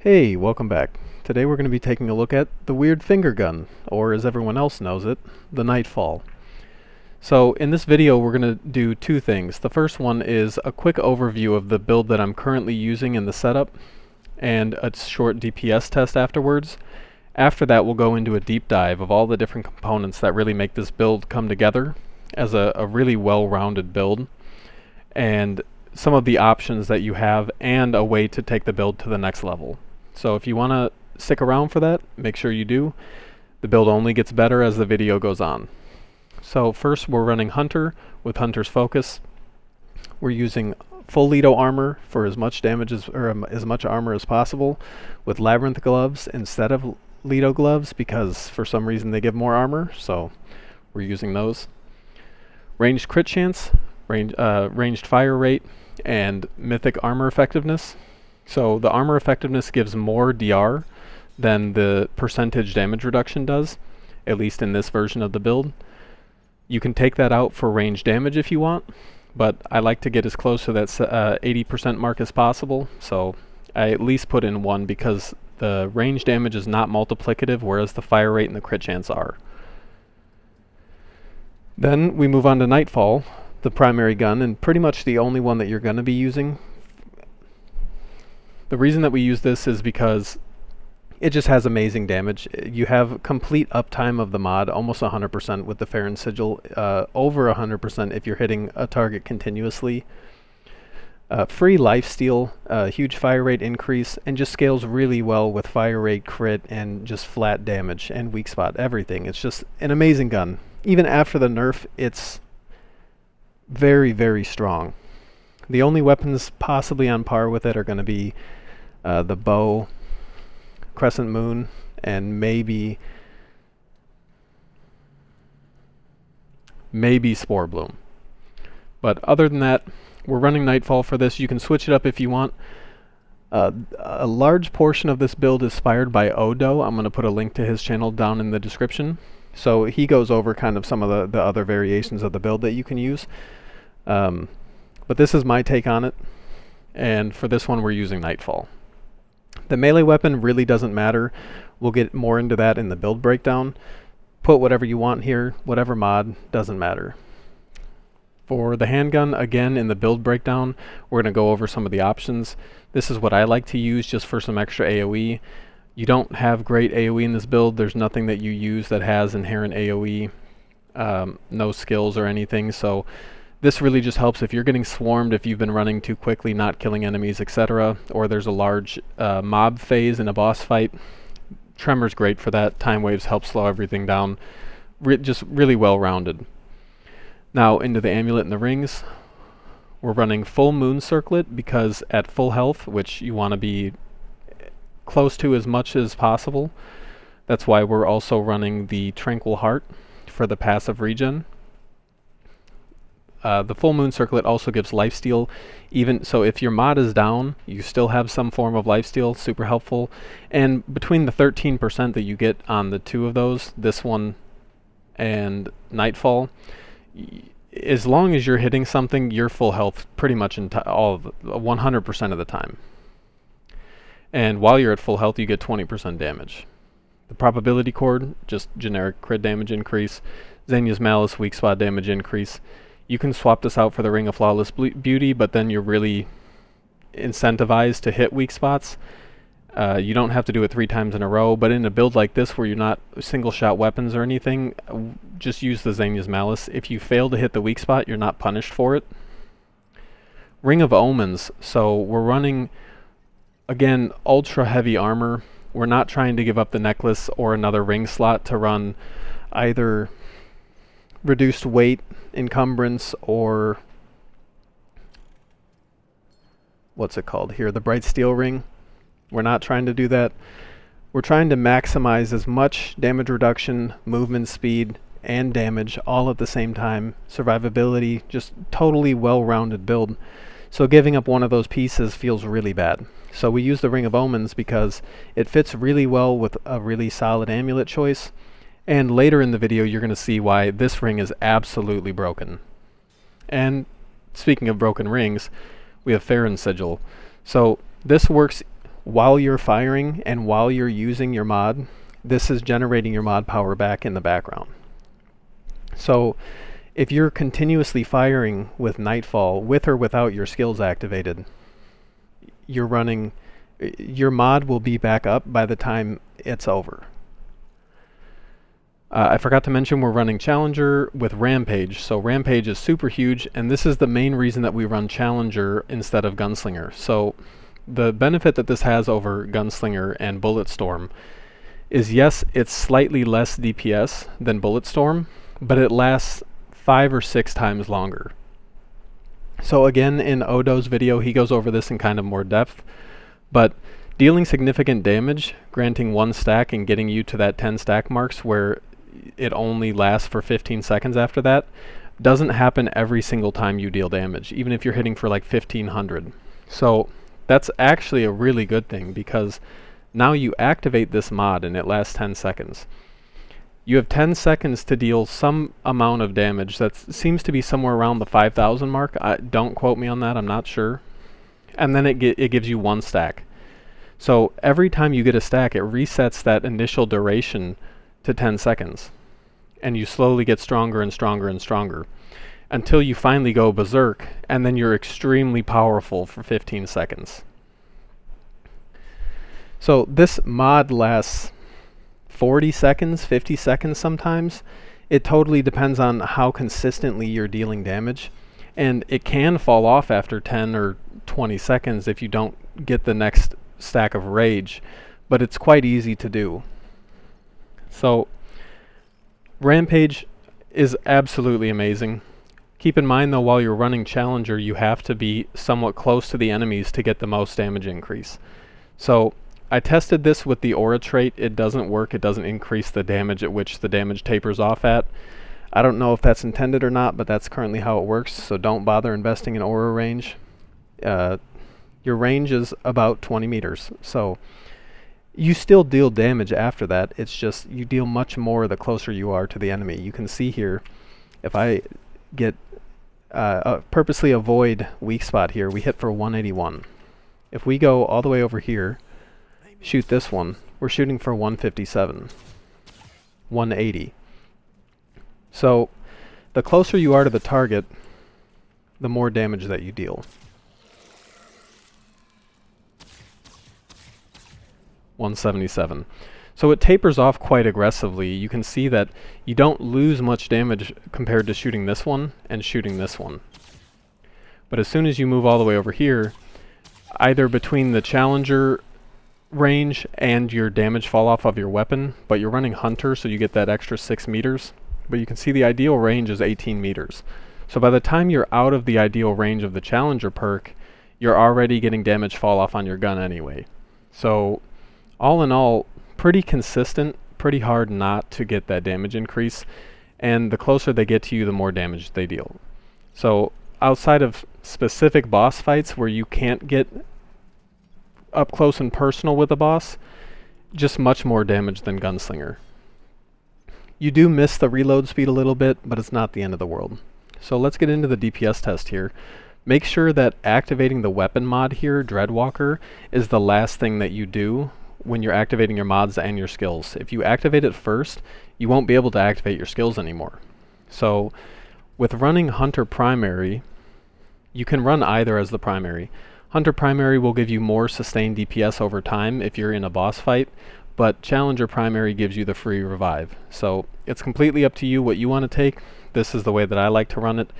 Hey, welcome back. Today we're going to be taking a look at the weird finger gun, or as everyone else knows it, the Nightfall. So in this video we're going to do two things. The first one is a quick overview of the build that I'm currently using in the setup, and a short DPS test afterwards. After that we'll go into a deep dive of all the different components that really make this build come together as a really well-rounded build, and some of the options that you have, and a way to take the build to the next level. So if you want to stick around for that, make sure you do. The build only gets better as the video goes on. So first we're running Hunter with Hunter's Focus. We're using full Leto armor for as much damage as much armor as possible, with Labyrinth gloves instead of Leto gloves because for some reason they give more armor, so we're using those. Ranged crit chance, ranged fire rate, and mythic armor effectiveness. So the armor effectiveness gives more DR than the percentage damage reduction does, at least in this version of the build. You can take that out for range damage if you want, but I like to get as close to that 80% mark as possible, so I at least put in 1 because the range damage is not multiplicative, whereas the fire rate and the crit chance are. Then we move on to Nightfall, the primary gun, and pretty much the only one that you're going to be using. The reason that we use this is because it just has amazing damage. You have complete uptime of the mod, almost 100% with the Farron Sigil, over 100% if you're hitting a target continuously. Free lifesteal, huge fire rate increase, and just scales really well with fire rate, crit, and just flat damage and weak spot, everything. It's just an amazing gun. Even after the nerf, it's very, very strong. The only weapons possibly on par with it are going to be the bow, crescent moon, and maybe spore bloom. But other than that, we're running Nightfall for this. You can switch it up if you want. A large portion of this build is inspired by Odo. I'm going to put a link to his channel down in the description. So he goes over kind of some of the other variations of the build that you can use. But this is my take on it, and for this one we're using Nightfall. The melee weapon really doesn't matter. We'll get more into that in the build breakdown. Put whatever you want here, whatever mod, doesn't matter. For the handgun, again, in the build breakdown, we're going to go over some of the options. This is what I like to use just for some extra AoE. You don't have great AoE in this build. There's nothing that you use that has inherent AoE, no skills or anything, so this really just helps if you're getting swarmed, if you've been running too quickly, not killing enemies, etc., or there's a large mob phase in a boss fight. Tremor's great for that. Time waves help slow everything down. Just really well rounded. Now into the amulet and the rings. We're running full moon circlet because at full health, which you want to be close to as much as possible, that's why we're also running the tranquil heart for the passive regen. The full moon circlet also gives lifesteal, even so if your mod is down, you still have some form of lifesteal, super helpful. And between the 13% that you get on the two of those, this one and Nightfall, as long as you're hitting something, you're full health pretty much 100% of the time. And while you're at full health, you get 20% damage. The probability cord, just generic crit damage increase. Xenia's Malice, weak spot damage increase. You can swap this out for the Ring of Flawless Beauty, but then you're really incentivized to hit weak spots. You don't have to do it 3 times in a row, but in a build like this where you're not single shot weapons or anything, just use the Xenia's Malice. If you fail to hit the weak spot, you're not punished for it. Ring of Omens, so we're running, again, ultra heavy armor. We're not trying to give up the necklace or another ring slot to run either reduced weight, encumbrance, or what's it called here, the bright steel ring. We're not trying to do that. We're trying to maximize as much damage reduction, movement speed, and damage all at the same time. Survivability, just totally well-rounded build. So giving up one of those pieces feels really bad. So we use the Ring of Omens because it fits really well with a really solid amulet choice. And later in the video you're going to see why this ring is absolutely broken. And speaking of broken rings, we have Farron Sigil. So this works while you're firing and while you're using your mod, this is generating your mod power back in the background. So if you're continuously firing with Nightfall, with or without your skills activated, your mod will be back up by the time it's over. I forgot to mention we're running Challenger with Rampage. So Rampage is super huge, and this is the main reason that we run Challenger instead of Gunslinger. So the benefit that this has over Gunslinger and Bulletstorm is, yes, it's slightly less DPS than Bulletstorm, but it lasts 5 or 6 times longer. So again, in Odo's video, he goes over this in kind of more depth, but dealing significant damage, granting 1 stack and getting you to that 10 stack marks where it only lasts for 15 seconds after that, doesn't happen every single time you deal damage, even if you're hitting for like 1500. So that's actually a really good thing, because now you activate this mod and it lasts 10 seconds. You have 10 seconds to deal some amount of damage that seems to be somewhere around the 5,000 mark. Don't quote me on that, I'm not sure. And then it gives you 1 stack. So every time you get a stack, it resets that initial duration to 10 seconds. And you slowly get stronger and stronger and stronger until you finally go berserk, and then you're extremely powerful for 15 seconds. So this mod lasts 40 seconds, 50 seconds sometimes. It totally depends on how consistently you're dealing damage, and it can fall off after 10 or 20 seconds if you don't get the next stack of rage, but it's quite easy to do. So Rampage is absolutely amazing. Keep in mind though, while you're running Challenger, you have to be somewhat close to the enemies to get the most damage increase. So I tested this with the aura trait. It doesn't work. It doesn't increase the damage at which the damage tapers off at. I don't know if that's intended or not, but that's currently how it works, so don't bother investing in aura range. Your range is about 20 meters, so you still deal damage after that. It's just you deal much more the closer you are to the enemy. You can see here, if I get purposely avoid weak spot here, we hit for 181. If we go all the way over here, shoot this one, we're shooting for 157, 180. So the closer you are to the target, the more damage that you deal. 177. So it tapers off quite aggressively. You can see that you don't lose much damage compared to shooting this one and shooting this one. But as soon as you move all the way over here, either between the Challenger range and your damage fall off of your weapon, but you're running Hunter, so you get that extra 6 meters. But you can see the ideal range is 18 meters. So by the time you're out of the ideal range of the Challenger perk, you're already getting damage fall off on your gun anyway. So all in all, pretty consistent, pretty hard not to get that damage increase, and the closer they get to you, the more damage they deal. So outside of specific boss fights where you can't get up close and personal with a boss, just much more damage than Gunslinger. You do miss the reload speed a little bit, but it's not the end of the world. So let's get into the DPS test here. Make sure that activating the weapon mod here, Dreadwalker, is the last thing that you do when you're activating your mods and your skills. If you activate it first, you won't be able to activate your skills anymore. So with running Hunter Primary, you can run either as the primary. Hunter Primary will give you more sustained DPS over time if you're in a boss fight, but Challenger Primary gives you the free revive. So it's completely up to you what you want to take. This is the way that I like to run it.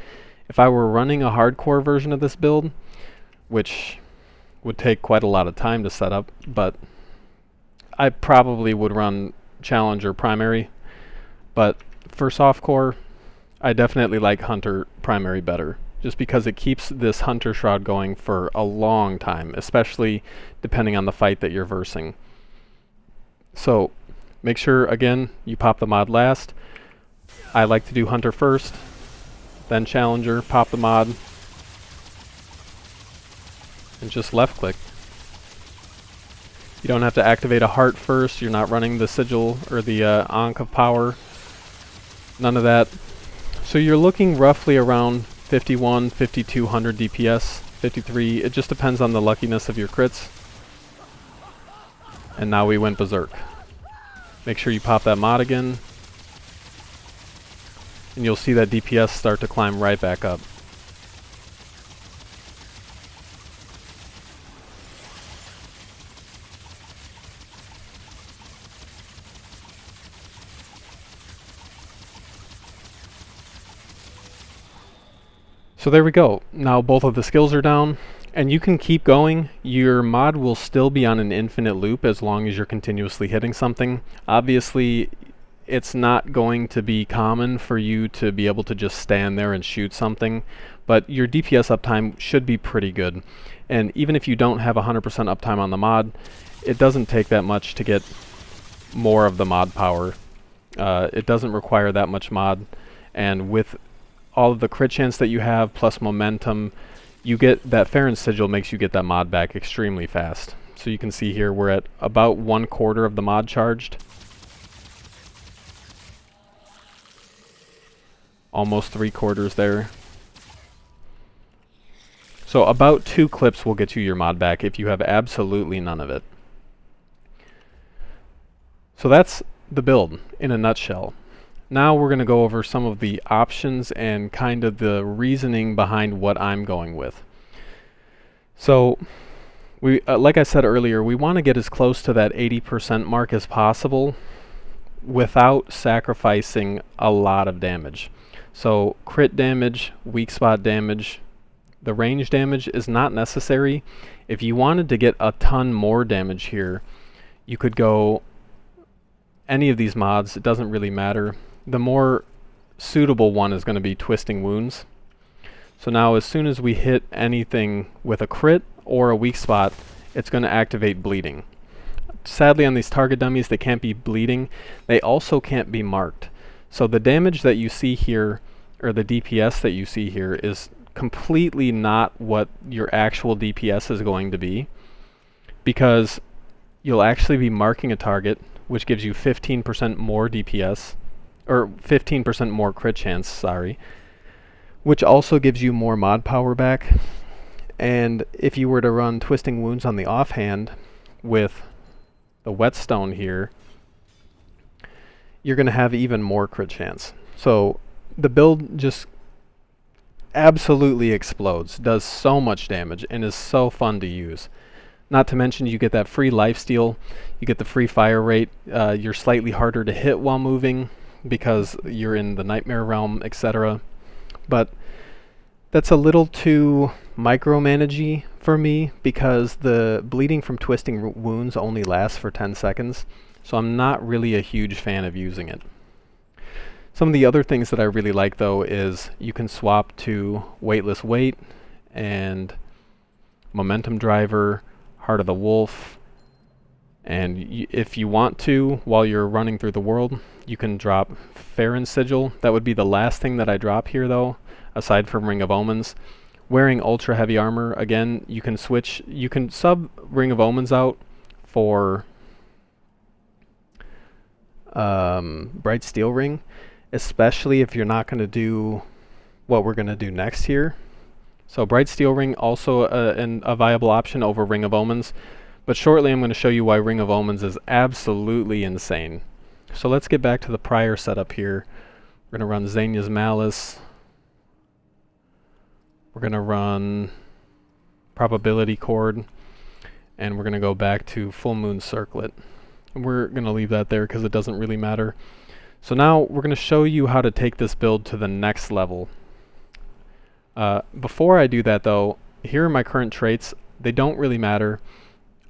If I were running a hardcore version of this build, which would take quite a lot of time to set up, but I probably would run Challenger Primary. But for softcore, I definitely like Hunter Primary better, just because it keeps this Hunter Shroud going for a long time, especially depending on the fight that you're versing. So make sure, again, you pop the mod last. I like to do Hunter first, then Challenger, pop the mod, and just left click. You don't have to activate a heart first. You're not running the sigil or the Ankh of Power. None of that. So you're looking roughly around 51, 5200 DPS, 53. It just depends on the luckiness of your crits. And now we went berserk. Make sure you pop that mod again. And you'll see that DPS start to climb right back up. So there we go. Now both of the skills are down, and you can keep going. Your mod will still be on an infinite loop as long as you're continuously hitting something. Obviously, it's not going to be common for you to be able to just stand there and shoot something, but your DPS uptime should be pretty good. And even if you don't have 100% uptime on the mod, it doesn't take that much to get more of the mod power. It doesn't require that much mod, and with all of the crit chance that you have plus momentum, you get that Farron sigil makes you get that mod back extremely fast. So you can see here we're at about 1/4 of the mod charged. Almost 3/4 there. So about 2 clips will get you your mod back if you have absolutely none of it. So that's the build in a nutshell. Now we're going to go over some of the options and kind of the reasoning behind what I'm going with. So, like I said earlier, we want to get as close to that 80% mark as possible without sacrificing a lot of damage. So crit damage, weak spot damage, the range damage is not necessary. If you wanted to get a ton more damage here, you could go any of these mods, it doesn't really matter. The more suitable one is going to be Twisting Wounds. So now as soon as we hit anything with a crit or a weak spot, it's going to activate bleeding. Sadly on these target dummies they can't be bleeding. They also can't be marked. So the damage that you see here, or the DPS that you see here, is completely not what your actual DPS is going to be, because you'll actually be marking a target, which gives you 15% more DPS, or 15% more crit chance, sorry, which also gives you more mod power back. And if you were to run Twisting Wounds on the offhand with the Whetstone here, you're going to have even more crit chance. So the build just absolutely explodes, does so much damage, and is so fun to use. Not to mention you get that free lifesteal, you get the free fire rate, you're slightly harder to hit while moving because you're in the Nightmare Realm, etc. But that's a little too micromanagey for me because the bleeding from Twisting Wounds only lasts for 10 seconds, so I'm not really a huge fan of using it. Some of the other things that I really like though is you can swap to Weightless Weight and Momentum Driver, Heart of the Wolf, and if you want to, while you're running through the world, you can drop Farron Sigil. That would be the last thing that I drop here though, aside from Ring of Omens. Wearing ultra heavy armor, again, you can switch, you can sub Ring of Omens out for Bright Steel Ring, especially if you're not going to do what we're going to do next here. So Bright Steel Ring also a viable option over Ring of Omens, but shortly I'm going to show you why Ring of Omens is absolutely insane. So let's get back to the prior setup here. We're going to run Xenia's Malice. We're going to run Probability Chord, and we're going to go back to Full Moon Circlet. And we're going to leave that there because it doesn't really matter. So now we're going to show you how to take this build to the next level. Before I do that though, here are my current traits. They don't really matter.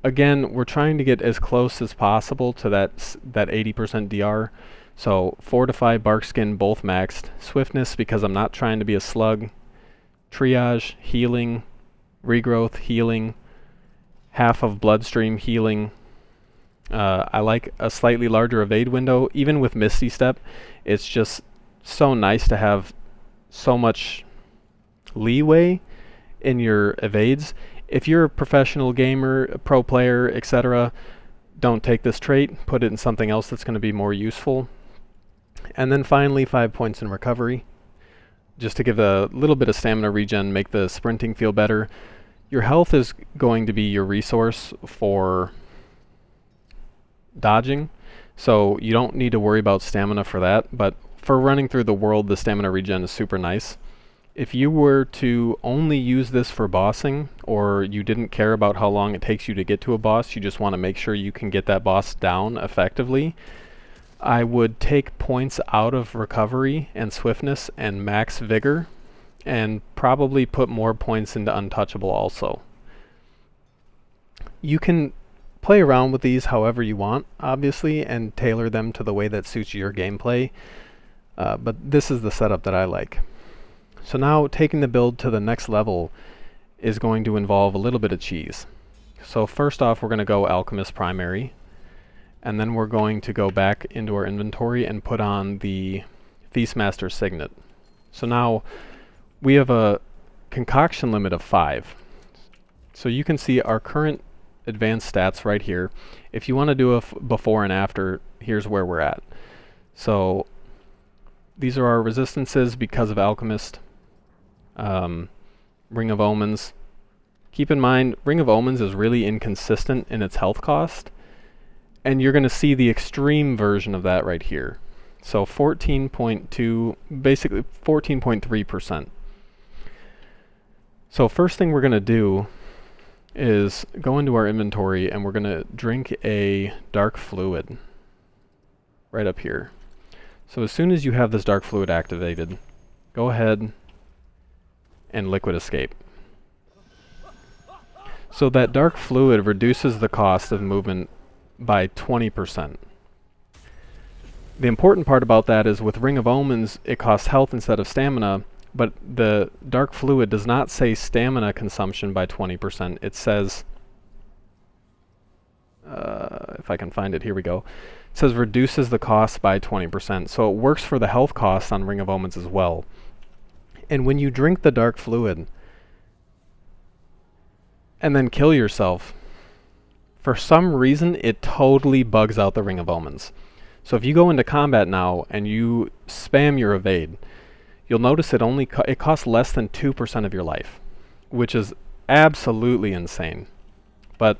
Again, we're trying to get as close as possible to that 80% DR. So Fortify, Barkskin, both maxed. Swiftness, because I'm not trying to be a slug. Triage, Healing, Regrowth, Healing, half of Bloodstream, Healing. I like a slightly larger evade window. Even with Misty Step, it's just so nice to have so much leeway in your evades. If you're a professional gamer, a pro player, etc., don't take this trait. Put it in something else that's going to be more useful. And then finally, 5 points in recovery, just to give a little bit of stamina regen, make the sprinting feel better. Your health is going to be your resource for dodging, so you don't need to worry about stamina for that, but for running through the world, the stamina regen is super nice. If you were to only use this for bossing, or you didn't care about how long it takes you to get to a boss, you just want to make sure you can get that boss down effectively, I would take points out of recovery and swiftness and max vigor, and probably put more points into untouchable also. You can play around with these however you want, obviously, and tailor them to the way that suits your gameplay, but this is the setup that I like. So now taking the build to the next level is going to involve a little bit of cheese. So first off, we're going to go Alchemist Primary, and then we're going to go back into our inventory and put on the Feastmaster Signet. So now we have a concoction limit of 5. So you can see our current advanced stats right here. If you want to do a before and after, here's where we're at. So these are our resistances because of Alchemist. Ring of Omens. Keep in mind, Ring of Omens is really inconsistent in its health cost, and you're going to see the extreme version of that right here. So 14.2, basically 14.3%. So first thing we're going to do is go into our inventory and we're going to drink a dark fluid right up here. So as soon as you have this dark fluid activated, go ahead and liquid escape. So that dark fluid reduces the cost of movement by 20%. The important part about that is with Ring of Omens, it costs health instead of stamina, but the dark fluid does not say stamina consumption by 20%. It says, if I can find it, here we go. It says reduces the cost by 20%. So it works for the health costs on Ring of Omens as well. And when you drink the dark fluid and then kill yourself, for some reason it totally bugs out the Ring of Omens. So if you go into combat now and you spam your evade, you'll notice it only it costs less than 2% of your life, which is absolutely insane. But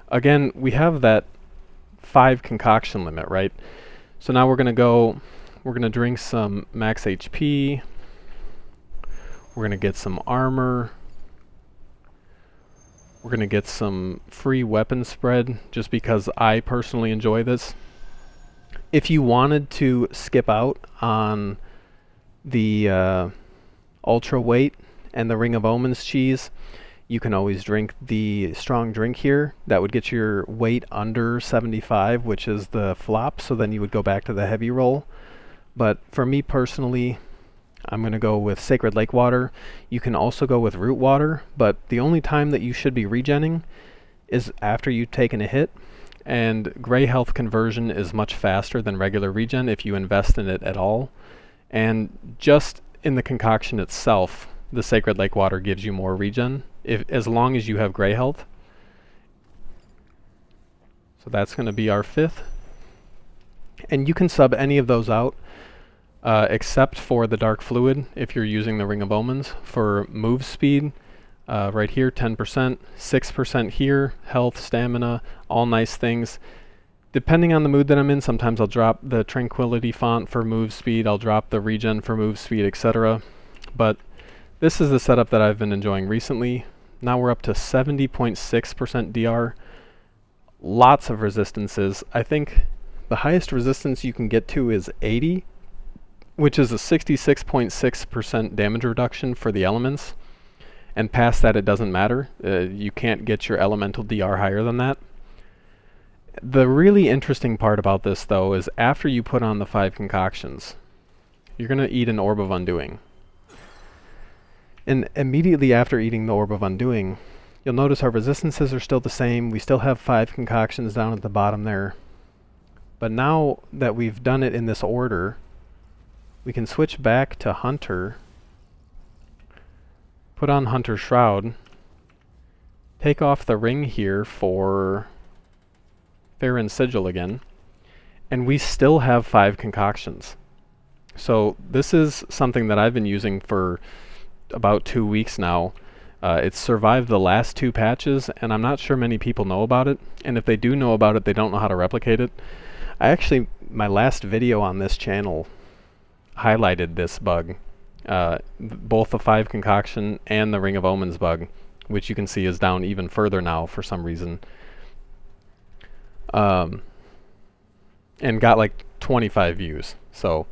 again, we have that 5 concoction limit, right? So now we're going to drink some max HP. We're going to get some armor. We're going to get some free weapon spread, just because I personally enjoy this. If you wanted to skip out on the ultra weight and the Ring of Omens cheese, you can always drink the strong drink here. That would get your weight under 75, which is the flop, so then you would go back to the heavy roll. But for me personally, I'm going to go with Sacred Lake Water. You can also go with Root Water, but the only time that you should be regenning is after you've taken a hit, and Gray Health conversion is much faster than regular regen if you invest in it at all. And just in the concoction itself, the Sacred Lake Water gives you more regen, as long as you have Gray Health. So that's going to be our 5th. And you can sub any of those out, except for the Dark Fluid if you're using the Ring of Omens. For move speed, right here 10%, 6% here, health, stamina, all nice things. Depending on the mood that I'm in, sometimes I'll drop the Tranquility font for move speed, I'll drop the regen for move speed, etc. But this is the setup that I've been enjoying recently. Now we're up to 70.6% DR. Lots of resistances. I think the highest resistance you can get to is 80, which is a 66.6% damage reduction for the elements. And past that, it doesn't matter. You can't get your elemental DR higher than that. The really interesting part about this, though, is after you put on the 5 concoctions, you're going to eat an Orb of Undoing. And immediately after eating the Orb of Undoing, you'll notice our resistances are still the same. We still have 5 concoctions down at the bottom there. But now that we've done it in this order, we can switch back to Hunter, put on Hunter Shroud, take off the ring here for Farron Sigil again, and we still have 5 concoctions. So this is something that I've been using for about 2 weeks now. It's survived the last 2 patches, and I'm not sure many people know about it. And if they do know about it, they don't know how to replicate it. My last video on this channel highlighted this bug. Both the 5 concoction and the Ring of Omens bug, which you can see is down even further now for some reason. And got like 25 views. So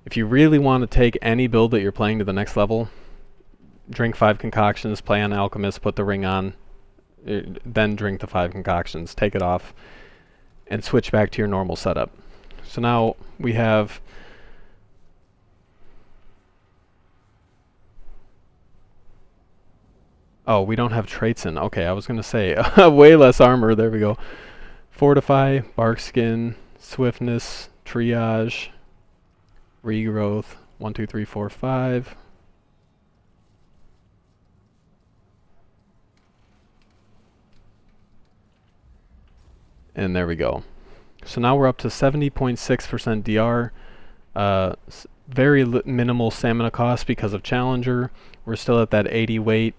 if you really want to take any build that you're playing to the next level, drink 5 concoctions, play on Alchemist, put the ring on, then drink the 5 concoctions, take it off, and switch back to your normal setup. So now we have oh, we don't have traits in. Okay, I was going to say way less armor. There we go. Fortify, Bark Skin, Swiftness, Triage, Regrowth, 1, 2, 3, 4, 5. And there we go. So now we're up to 70.6% DR. Very minimal stamina cost because of Challenger. We're still at that 80 weight.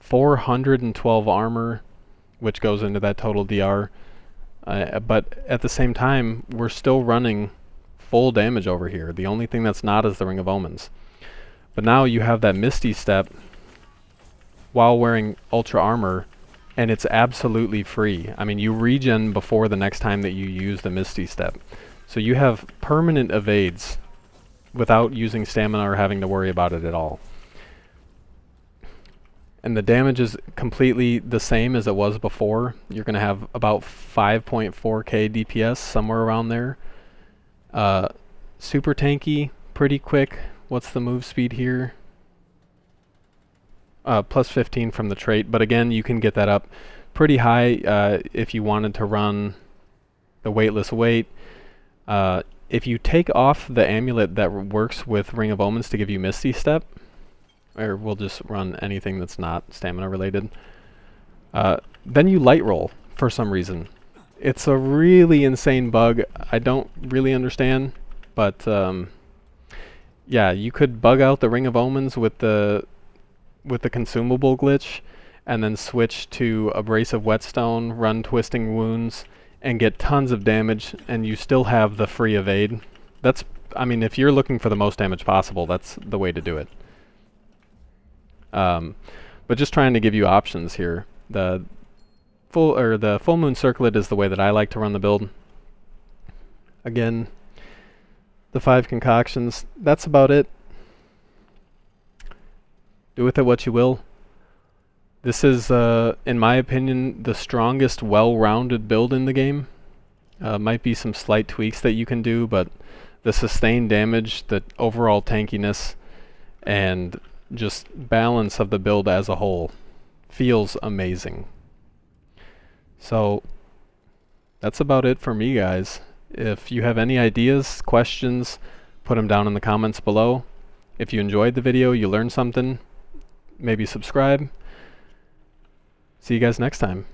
412 armor, which goes into that total DR. But at the same time, we're still running full damage over here. The only thing that's not is the Ring of Omens. But now you have that Misty Step while wearing Ultra Armor, and it's absolutely free. I mean, you regen before the next time that you use the Misty Step. So you have permanent evades without using stamina or having to worry about it at all. And the damage is completely the same as it was before. You're going to have about 5.4k DPS, somewhere around there. Super tanky, pretty quick. What's the move speed here? Plus 15 from the trait, but again, you can get that up pretty high if you wanted to run the weightless weight. If you take off the amulet that works with Ring of Omens to give you Misty Step, or we'll just run anything that's not stamina related, then you light roll for some reason. It's a really insane bug. I don't really understand, but yeah, you could bug out the Ring of Omens with the consumable glitch, and then switch to Abrasive Whetstone, run Twisting Wounds, and get tons of damage, and you still have the free evade. That's, I mean, if you're looking for the most damage possible, that's the way to do it. But just trying to give you options here. The full moon circlet is the way that I like to run the build. Again, the 5 concoctions, that's about it. Do with it what you will. This is, in my opinion, the strongest well-rounded build in the game. Might be some slight tweaks that you can do, but the sustained damage, the overall tankiness, and just balance of the build as a whole feels amazing. So that's about it for me, guys. If you have any ideas, questions, put them down in the comments below. If you enjoyed the video, you learned something, maybe subscribe. See you guys next time.